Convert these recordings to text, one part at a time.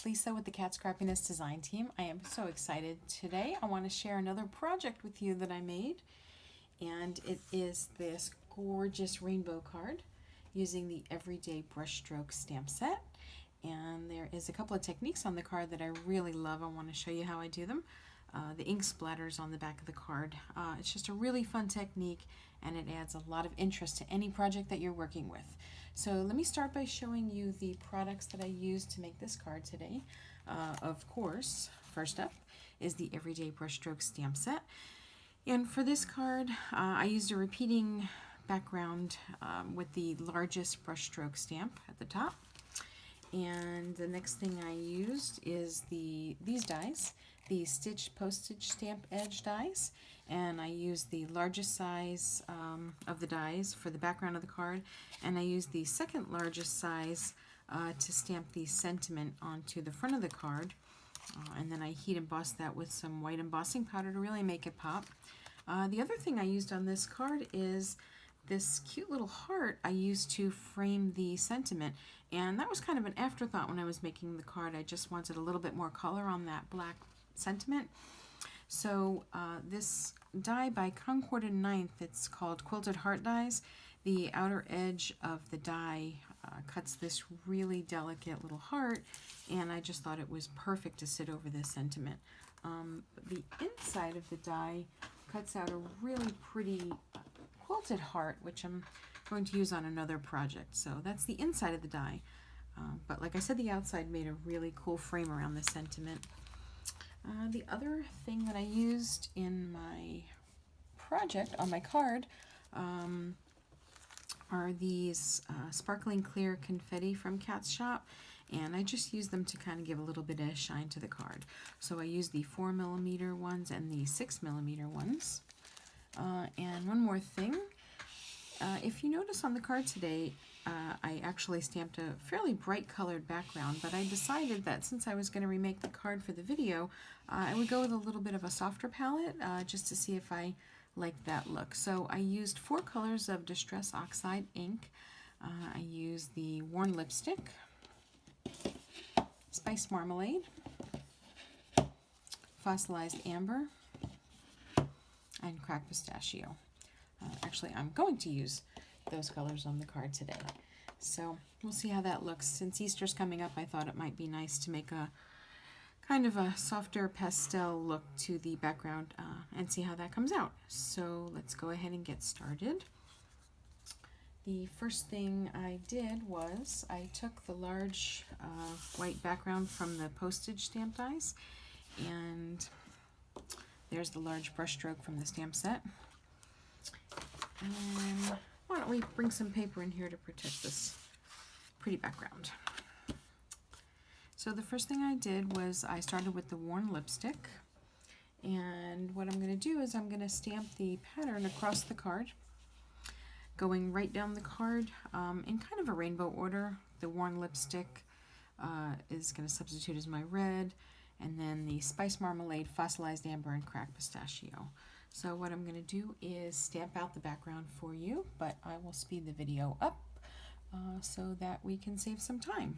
Lisa with the Kat Scrappiness design team. I am so excited today. I want to share another project with you that I made, and it is this gorgeous rainbow card using the Everyday Brushstroke stamp set. And there is a couple of techniques on the card that I really love. I want to show you how I do them. The ink splatters on the back of the card. It's just a really fun technique, and it adds a lot of interest to any project that you're working with. So let me start by showing you the products that I used to make this card today. Of course, first up is the Everyday Brushstroke stamp set. And for this card, I used a repeating background with the largest brushstroke stamp at the top. And the next thing I used is these dies, the stitch postage stamp edge dies, and I used the largest size of the dies for the background of the card, and I used the second largest size to stamp the sentiment onto the front of the card, and then I heat embossed that with some white embossing powder to really make it pop. The other thing I used on this card is this cute little heart I used to frame the sentiment, and that was kind of an afterthought when I was making the card. I just wanted a little bit more color on that black sentiment. So this die by Concord and Ninth, it's called Quilted Heart Dies. The outer edge of the die cuts this really delicate little heart, and I just thought it was perfect to sit over this sentiment. The inside of the die cuts out a really pretty quilted heart, which I'm going to use on another project. So that's the inside of the die. But like I said, the outside made a really cool frame around the sentiment. The other thing that I used in my project on my card are these sparkling clear confetti from Kat's shop, and I just used them to kind of give a little bit of shine to the card. So I used the 4mm ones and the 6mm ones. And one more thing, if you notice on the card today, I actually stamped a fairly bright colored background, but I decided that since I was going to remake the card for the video, I would go with a little bit of a softer palette just to see if I like that look. So I used 4 colors of Distress Oxide ink. I used the Worn Lipstick, Spice Marmalade, Fossilized Amber, and Cracked Pistachio. Actually, I'm going to use those colors on the card today. So we'll see how that looks. Since Easter's coming up, I thought it might be nice to make a kind of a softer pastel look to the background and see how that comes out. So let's go ahead and get started. The first thing I did was I took the large white background from the postage stamp dies, and there's the large brushstroke from the stamp set. And why don't we bring some paper in here to protect this pretty background. So the first thing I did was I started with the Worn Lipstick, and what I'm going to do is I'm going to stamp the pattern across the card, going right down the card in kind of a rainbow order. The Worn Lipstick is going to substitute as my red, and then the Spice Marmalade, Fossilized Amber, and Cracked Pistachio. So what I'm going to do is stamp out the background for you, but I will speed the video up so that we can save some time.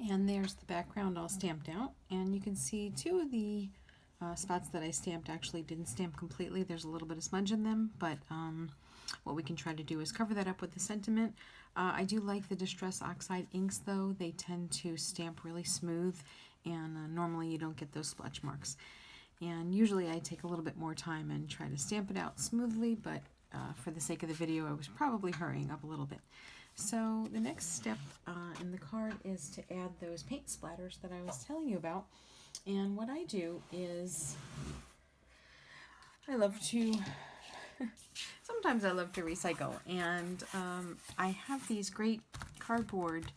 And there's the background all stamped out, and you can see 2 of the spots that I stamped actually didn't stamp completely. There's a little bit of smudge in them, but what we can try to do is cover that up with the sentiment. I do like the Distress Oxide inks though. They tend to stamp really smooth, and normally you don't get those splotch marks. And usually I take a little bit more time and try to stamp it out smoothly, but for the sake of the video I was probably hurrying up a little bit. So the next step in the card is to add those paint splatters that I was telling you about. And what I do is I love to Sometimes I love to recycle, and I have these great cardboard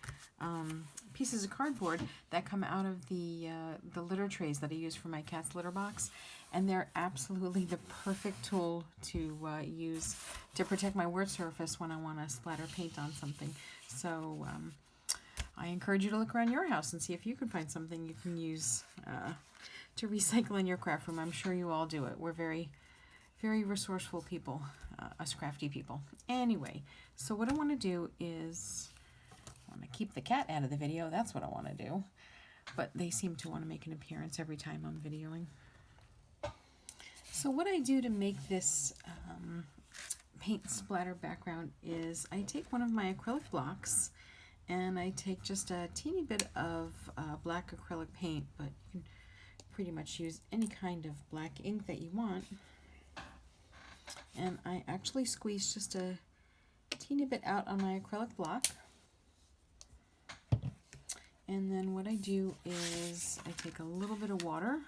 pieces of cardboard that come out of the litter trays that I use for my cat's litter box, and they're absolutely the perfect tool to use to protect my work surface when I want to splatter paint on something. So I encourage you to look around your house and see if you can find something you can use to recycle in your craft room. I'm sure you all do it. We're very, very resourceful people, us crafty people. Anyway, so what I want to do is I want to keep the cat out of the video. That's what I want to do. But they seem to want to make an appearance every time I'm videoing. So what I do to make this paint splatter background is I take one of my acrylic blocks and I take just a teeny bit of black acrylic paint, but you can pretty much use any kind of black ink that you want. And I actually squeeze just a teeny bit out on my acrylic block. And then what I do is I take a little bit of water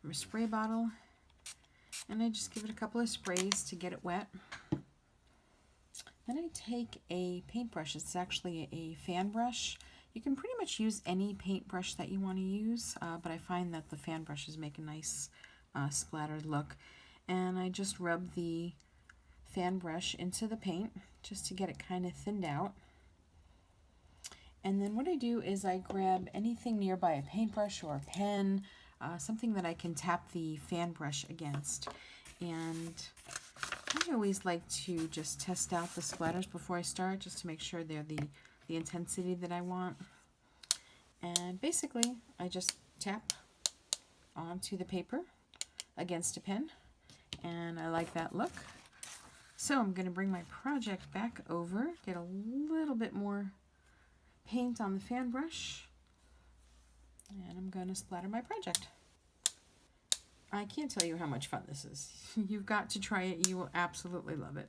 from a spray bottle and I just give it a couple of sprays to get it wet. Then I take a paintbrush. It's actually a fan brush. You can pretty much use any paintbrush that you want to use, but I find that the fan brushes make a nice splattered look. And I just rub the fan brush into the paint just to get it kind of thinned out. And then what I do is I grab anything nearby, a paintbrush or a pen, something that I can tap the fan brush against. And I always like to just test out the splatters before I start, just to make sure they're the intensity that I want. And basically, I just tap onto the paper against a pen, and I like that look. So I'm going to bring my project back over, get a little bit more paint on the fan brush, and I'm going to splatter my project. I can't tell you how much fun this is. You've got to try it. You will absolutely love it.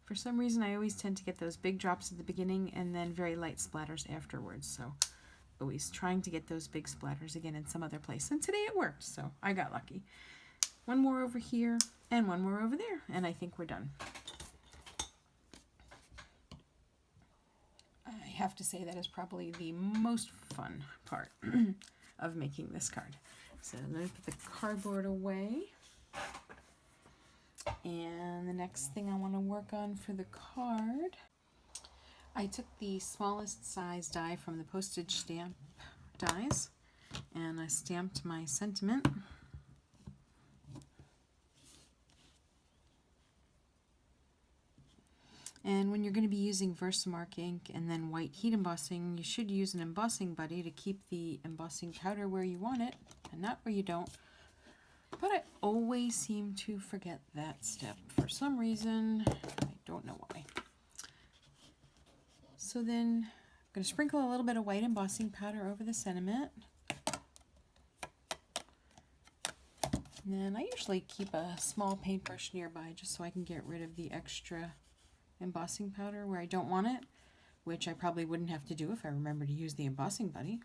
For some reason, I always tend to get those big drops at the beginning and then very light splatters afterwards. So always trying to get those big splatters again in some other place. And today it worked, so I got lucky. One more over here and one more over there, and I think we're done. I have to say that is probably the most fun part of making this card. So I'm going to put the cardboard away. And the next thing I want to work on for the card, I took the smallest size die from the postage stamp dies and I stamped my sentiment. And when you're going to be using Versamark ink and then white heat embossing, you should use an embossing buddy to keep the embossing powder where you want it and not where you don't. But I always seem to forget that step for some reason. I don't know why. So then I'm going to sprinkle a little bit of white embossing powder over the sentiment. And then I usually keep a small paintbrush nearby just so I can get rid of the extra embossing powder where I don't want it, which I probably wouldn't have to do if I remember to use the embossing buddy.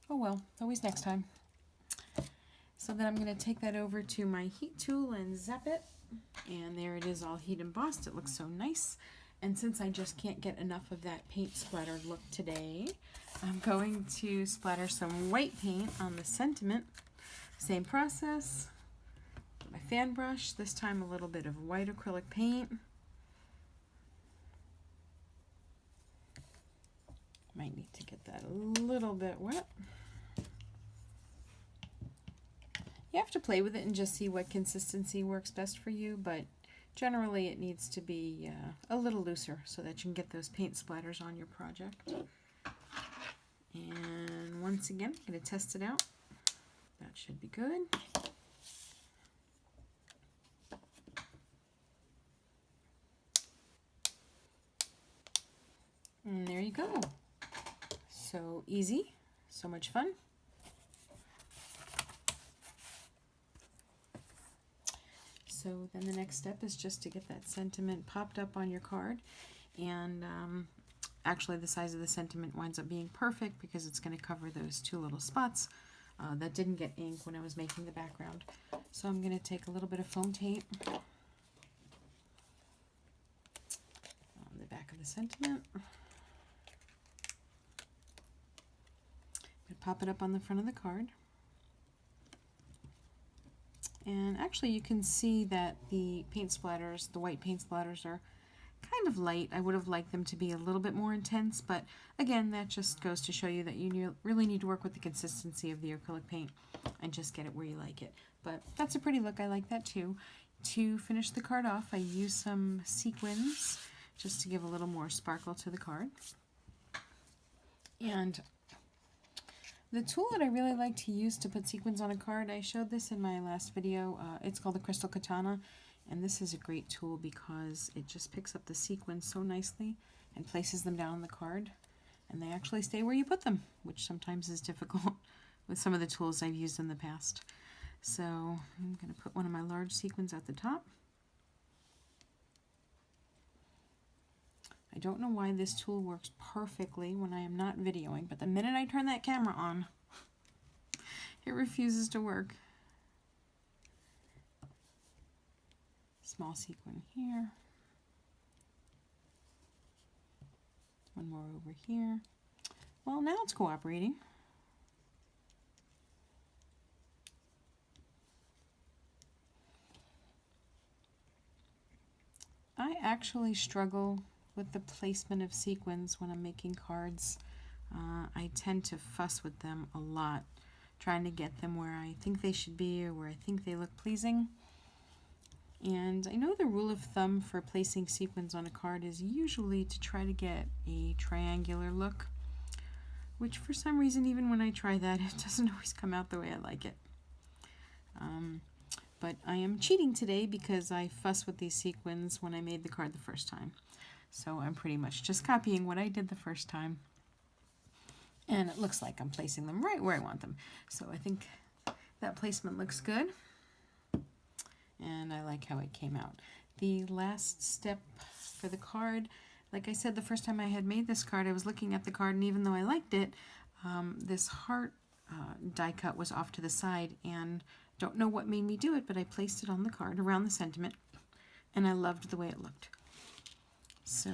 Oh well, always next time. So then I'm going to take that over to my heat tool and zap it, and there it is, all heat embossed. It looks so nice. And since I just can't get enough of that paint splattered look today, I'm going to splatter some white paint on the sentiment. Same process. My fan brush, this time a little bit of white acrylic paint. Might need to get that a little bit wet. You have to play with it and just see what consistency works best for you, but generally it needs to be a little looser so that you can get those paint splatters on your project. And once again, I'm going to test it out. That should be good. And there you go. So easy, so much fun. So then the next step is just to get that sentiment popped up on your card, and actually the size of the sentiment winds up being perfect because it's going to cover those two little spots that didn't get ink when I was making the background. So I'm going to take a little bit of foam tape the sentiment. Pop it up on the front of the card. And actually you can see that the paint splatters, the white paint splatters, are kind of light. I would have liked them to be a little bit more intense, but again, that just goes to show you that you really need to work with the consistency of the acrylic paint and just get it where you like it. But that's a pretty look. I like that too. To finish the card off, I use some sequins just to give a little more sparkle to the card. And the tool that I really like to use to put sequins on a card, I showed this in my last video. It's called the Crystal Katana, and this is a great tool because it just picks up the sequins so nicely and places them down on the card, and they actually stay where you put them, which sometimes is difficult with some of the tools I've used in the past. So I'm going to put one of my large sequins at the top. I don't know why this tool works perfectly when I am not videoing, but the minute I turn that camera on, it refuses to work. Small sequin here. One more over here. Well, now it's cooperating. I actually struggle with the placement of sequins when I'm making cards. I tend to fuss with them a lot, trying to get them where I think they should be or where I think they look pleasing. And I know the rule of thumb for placing sequins on a card is usually to try to get a triangular look, which for some reason, even when I try that, it doesn't always come out the way I like it. But I am cheating today because I fuss with these sequins when I made the card the first time. So I'm pretty much just copying what I did the first time. And it looks like I'm placing them right where I want them. So I think that placement looks good. And I like how it came out. The last step for the card, like I said, the first time I had made this card, I was looking at the card, and even though I liked it, this heart die cut was off to the side, and don't know what made me do it, but I placed it on the card around the sentiment, and I loved the way it looked. So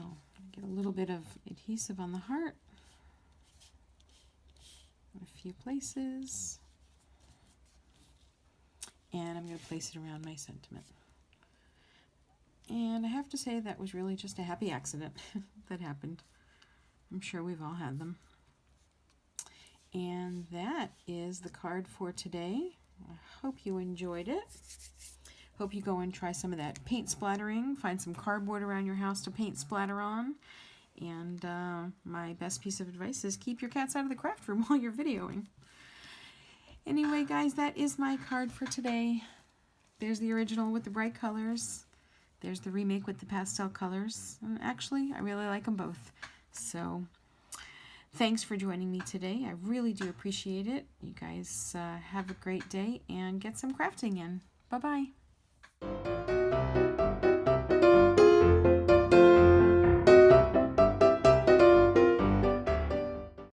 get a little bit of adhesive on the heart in a few places, and I'm going to place it around my sentiment. And I have to say that was really just a happy accident that happened. I'm sure we've all had them. And that is the card for today. I hope you enjoyed it. Hope you go and try some of that paint splattering. Find some cardboard around your house to paint splatter on. And my best piece of advice is keep your cats out of the craft room while you're videoing. Anyway, guys, that is my card for today. There's the original with the bright colors. There's the remake with the pastel colors. And actually, I really like them both. So thanks for joining me today. I really do appreciate it. You guys have a great day and get some crafting in. Bye-bye.